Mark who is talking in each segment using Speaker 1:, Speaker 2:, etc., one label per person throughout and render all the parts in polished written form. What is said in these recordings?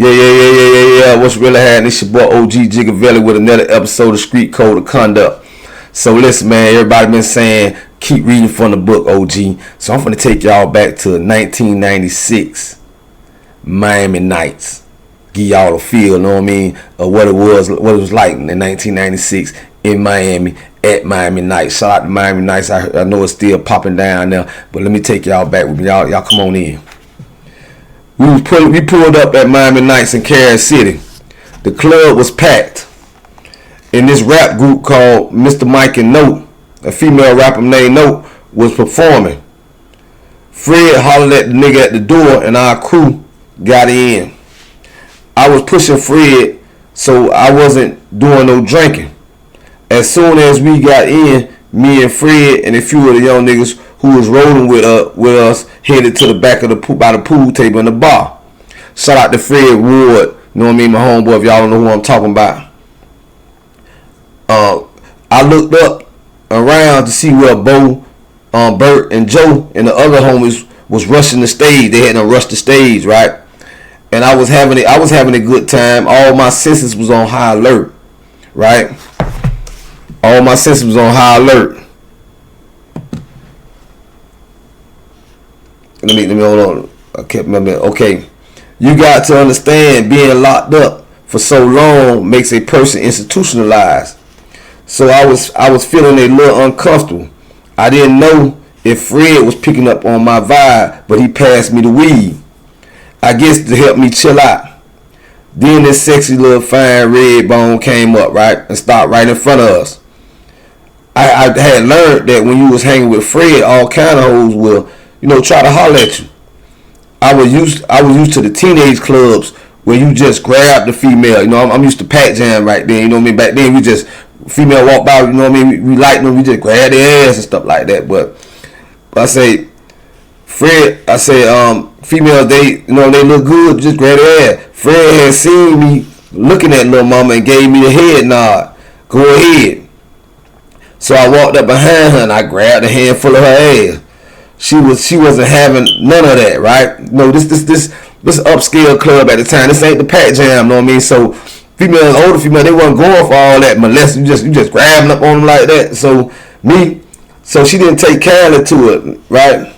Speaker 1: Yeah. What's really happening? It's your boy OG GIGAVELI with another episode of Street Code of Conduct. So listen, man, everybody been saying keep reading from the book, OG. So I'm gonna take y'all back to 1996 Miami Nights. Give y'all a feel, know what I mean, of what it was like in 1996 in Miami at Miami Nights. Shout out to Miami Nights. I know it's still popping down there, but let me take y'all back with me. Y'all come on in. We pulled up at Miami Nights in Kansas City. The club was packed. And this rap group called Mr. Mike and Note, a female rapper named Note, was performing. Fred hollered at the nigga at the door and our crew got in. I was pushing Fred, so I wasn't doing no drinking. As soon as we got in, me and Fred and a few of the young niggas who was rolling with us headed to the back of the pool, by the pool table in the bar. Shout out to Fred Ward, you know what I mean, my homeboy, if y'all don't know who I'm talking about. I looked up around to see where Bo, Bert, and Joe and the other homies was rushing the stage. They had to rush the stage, right? And I was having a good time. All my senses was on high alert, right? All my senses was on high alert. Let me hold on. I kept my man. Okay, you got to understand, being locked up for so long makes a person institutionalized. So I was feeling a little uncomfortable. I didn't know if Fred was picking up on my vibe, but he passed me the weed, I guess to help me chill out. Then this sexy little fine red bone came up, right, and stopped right in front of us. I had learned that when you was hanging with Fred, all kind of hoes will, try to holler at you. I was used to the teenage clubs where you just grab the female. I'm used to Pat Jam right then. You know what I mean? Back then we just, female walk by, you know what I mean? We like them, we just grab their ass and stuff like that. But I say, Fred, females, they look good, just grab their ass. Fred had seen me looking at little mama and gave me the head nod. Go ahead. So I walked up behind her and I grabbed a handful of her ass. She wasn't having none of that, right? This upscale club at the time. This ain't the Pat Jam, know what I mean? So females, older females, they wasn't going for all that molest. You just grabbing up on them like that. So she didn't take kindly to it, right?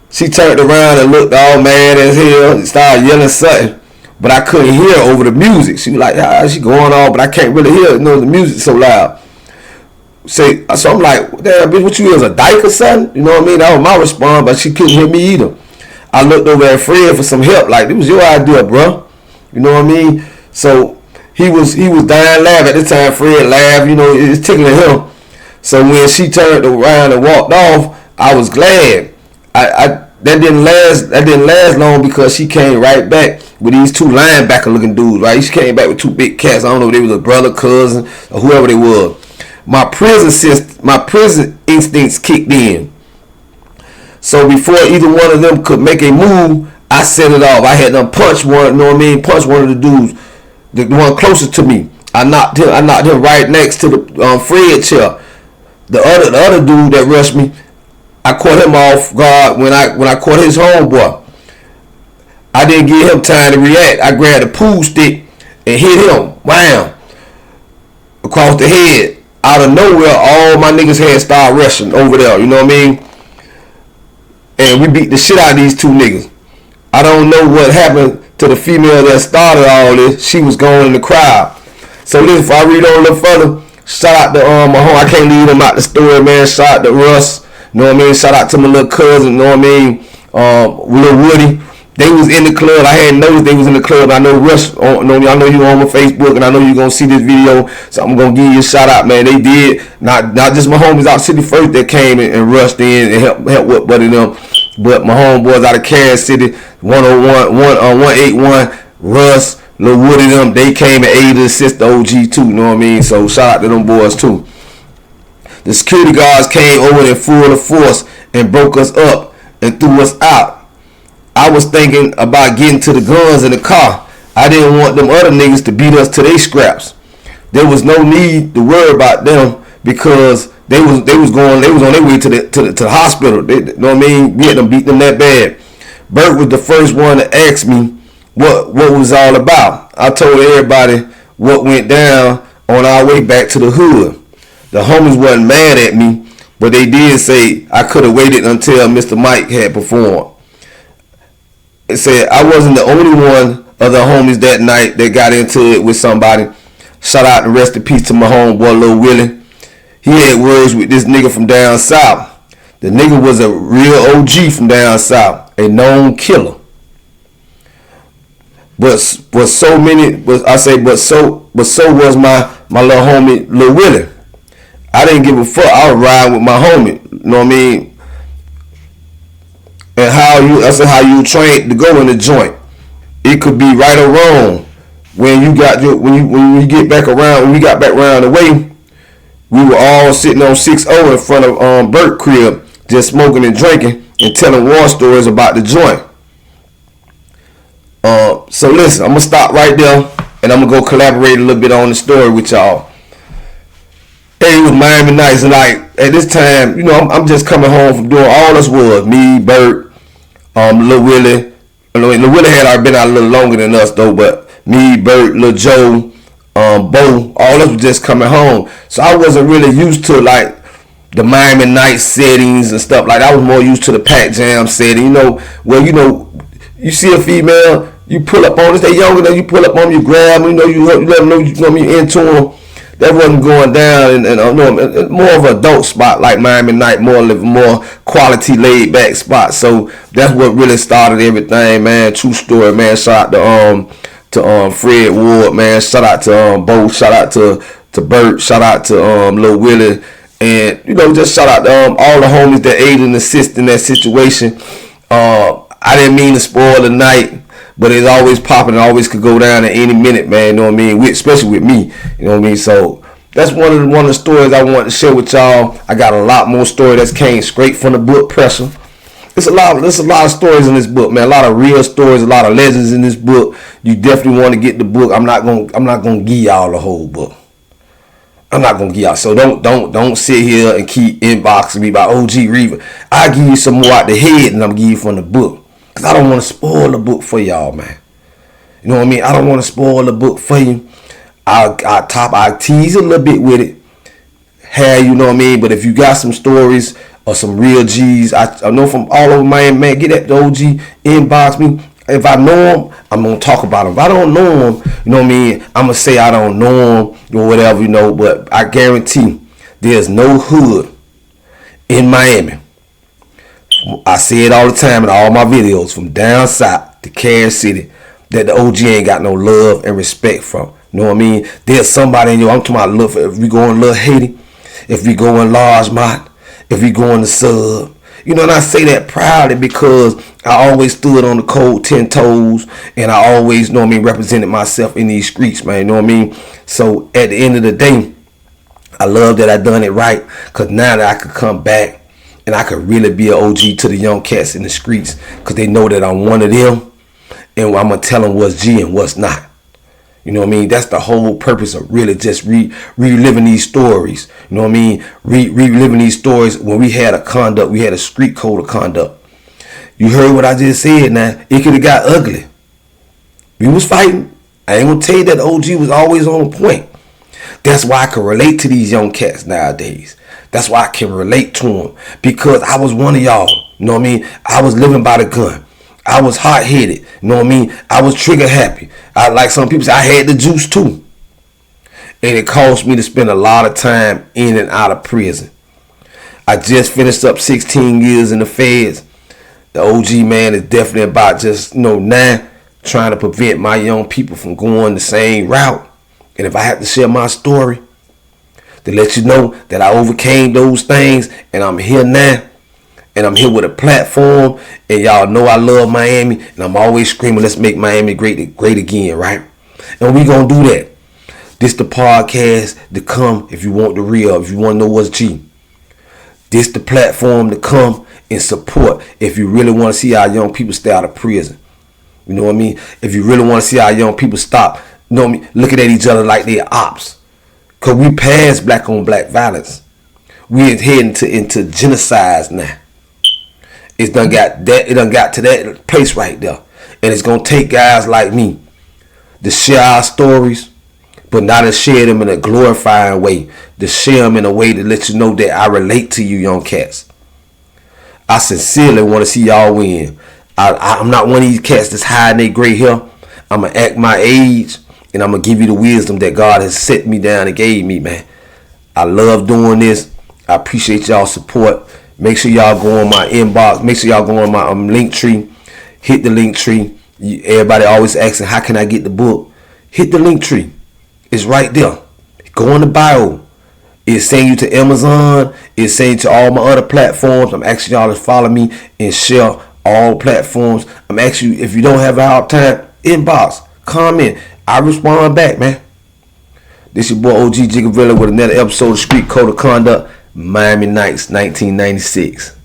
Speaker 1: She turned around and looked all mad as hell and started yelling something, but I couldn't hear over the music. She was like, she going on, but I can't really hear it. The music so loud. So I'm like, damn, bitch, what you is, a dyke or something? You know what I mean? That was my response, but she couldn't hear me either. I looked over at Fred for some help, like, it was your idea, bro. You know what I mean? So he was dying laughing. At the time, Fred laughed, it's tickling him. So when she turned around and walked off, I was glad. That didn't last long because she came right back with these two linebacker looking dudes, right? She came back with two big cats. I don't know if they was a brother, cousin, or whoever they was. My prison instincts kicked in. So before either one of them could make a move, I set it off. I had them punch one, punch one of the dudes, the one closest to me. I knocked him right next to the Fred chair. The other dude that rushed me, I caught him off guard when I caught his homeboy. I didn't give him time to react. I grabbed a pool stick and hit him, wham, across the head. Out of nowhere, all my niggas had started rushing over there, you know what I mean? And we beat the shit out of these two niggas. I don't know what happened to the female that started all this. She was going in the crowd. So listen, if I read on a little further, shout out to my home. I can't leave them out the story, man. Shout out to Russ, you know what I mean? Shout out to my little cousin, you know what I mean? Little Woody. They was in the club. I hadn't noticed they was in the club. I know Russ, I know you on my Facebook, and I know you gonna see this video. So I'm gonna give you a shout out, man. They did not just my homies out City First that came and rushed in and helped with buddy them, but my homeboys out of Kansas City, 181, Russ, Lil Woody them. They came and aided and assisted the OG too. You know what I mean? So shout out to them boys too. The security guards came over in full force and broke us up and threw us out. I was thinking about getting to the guns in the car. I didn't want them other niggas to beat us to their scraps. There was no need to worry about them because they was on their way to the hospital. You know what I mean? We had them beat them that bad. Bert was the first one to ask me what was all about. I told everybody what went down on our way back to the hood. The homies wasn't mad at me, but they did say I could have waited until Mr. Mike had performed. It said I wasn't the only one of the homies that night that got into it with somebody. Shout out and rest in peace to my homeboy Lil Willie. He had words with this nigga from down south. The nigga was a real OG from down south, a known killer. But so was my little homie Lil Willie. I didn't give a fuck. I was riding with my homie. You know what I mean? And how you train to go in the joint. It could be right or wrong. When you got when you get back around, when we got back around the way, we were all sitting on 6-0 in front of Burt crib, just smoking and drinking and telling war stories about the joint. So listen, I'm gonna stop right there and I'm gonna go collaborate a little bit on the story with y'all. Hey, it was Miami Nights, and like at this time, you know, I'm just coming home from doing all this was me, Bert, Lil Willie. Lil Willie had already been out a little longer than us though, but me, Bert, Lil Joe, Bo, all us was just coming home. So I wasn't really used to like the Miami Nights settings and stuff. Like I was more used to the Pac Jam setting, you know, where you see a female, you pull up on us, they younger than you pull up on them, you grab them, you let them know you into them. That wasn't going down and more of an adult spot like Miami Night, more quality laid back spot. So that's what really started everything, man. True story, man. Shout out to Fred Ward, man. Shout out to Bo. Shout out to Bert. Shout out to Lil Willie, and just shout out to all the homies that aided and assisted in that situation. I didn't mean to spoil the night, but it's always popping. It always could go down at any minute, man. You know what I mean? Especially with me. You know what I mean? So that's one of the stories I wanted to share with y'all. I got a lot more stories that came straight from the book Pressure. There's a lot of stories in this book, man. A lot of real stories, a lot of legends in this book. You definitely want to get the book. I'm not gonna give y'all the whole book. I'm not gonna give y'all. So don't sit here and keep inboxing me about OG Reaver. I'll give you some more out the head than I'm gonna give you from the book. Cause I don't want to spoil the book for y'all, man. You know what I mean? I don't want to spoil the book for you. I'll tease a little bit with it. Hey, you know what I mean? But if you got some stories or some real G's, I know from all over Miami, man, get at the OG, inbox me. If I know them, I'm going to talk about them. If I don't know them, you know what I mean? I'm going to say I don't know them or whatever, you know. But I guarantee there's no hood in Miami. I say it all the time in all my videos, from down south to Kansas City, that the OG ain't got no love and respect from. You know what I mean? There's somebody in you. I'm talking about love. If we go in Little Haiti, if we go in Largemont, if we go in the Sub. You know, and I say that proudly because I always stood on the cold 10 toes, and I always, you know what I mean, represented myself in these streets, man. You know what I mean? So at the end of the day, I love that I done it right, because now that I could come back and I could really be an OG to the young cats in the streets, because they know that I'm one of them, and I'm going to tell them what's G and what's not. You know what I mean? That's the whole purpose of really just reliving these stories. You know what I mean? Reliving these stories when we had a street code of conduct. You heard what I just said now. It could have got ugly. We was fighting. I ain't going to tell you that OG was always on point. That's why I can relate to these young cats nowadays. That's why I can relate to them, because I was one of y'all. You know what I mean? I was living by the gun. I was hot-headed. You know what I mean? I was trigger happy. Like some people say, I had the juice too. And it cost me to spend a lot of time in and out of prison. I just finished up 16 years in the feds. The OG, man, is definitely about just, now trying to prevent my young people from going the same route. And if I have to share my story to let you know that I overcame those things and I'm here now, and I'm here with a platform, and y'all know I love Miami, and I'm always screaming, let's make Miami great again, right? And we gonna do that. This the podcast to come if you want the real, if you want to know what's G. This the platform to come and support if you really want to see our young people stay out of prison. You know what I mean? If you really want to see our young people stop, looking at each other like they're ops. Because we passed black on black violence. We heading into genocides now. It done got to that place right there. And it's going to take guys like me to share our stories, but not to share them in a glorifying way. To share them in a way to let you know that I relate to you young cats. I sincerely want to see y'all win. I'm not one of these cats that's hiding their gray hair. I'm going to act my age, and I'm going to give you the wisdom that God has set me down and gave me, man. I love doing this. I appreciate y'all support. Make sure y'all go on my inbox. Make sure y'all go on my link tree. Hit the link tree. Everybody always asking, how can I get the book? Hit the link tree. It's right there. Go in the bio. It's sending you to Amazon. It's sending you to all my other platforms. I'm asking y'all to follow me and share all platforms. I'm asking you, if you don't have our time, inbox, comment. I respond back, man. This your boy OG GIGAVELI with another episode of Street Code of Conduct, Miami Nights, 1996.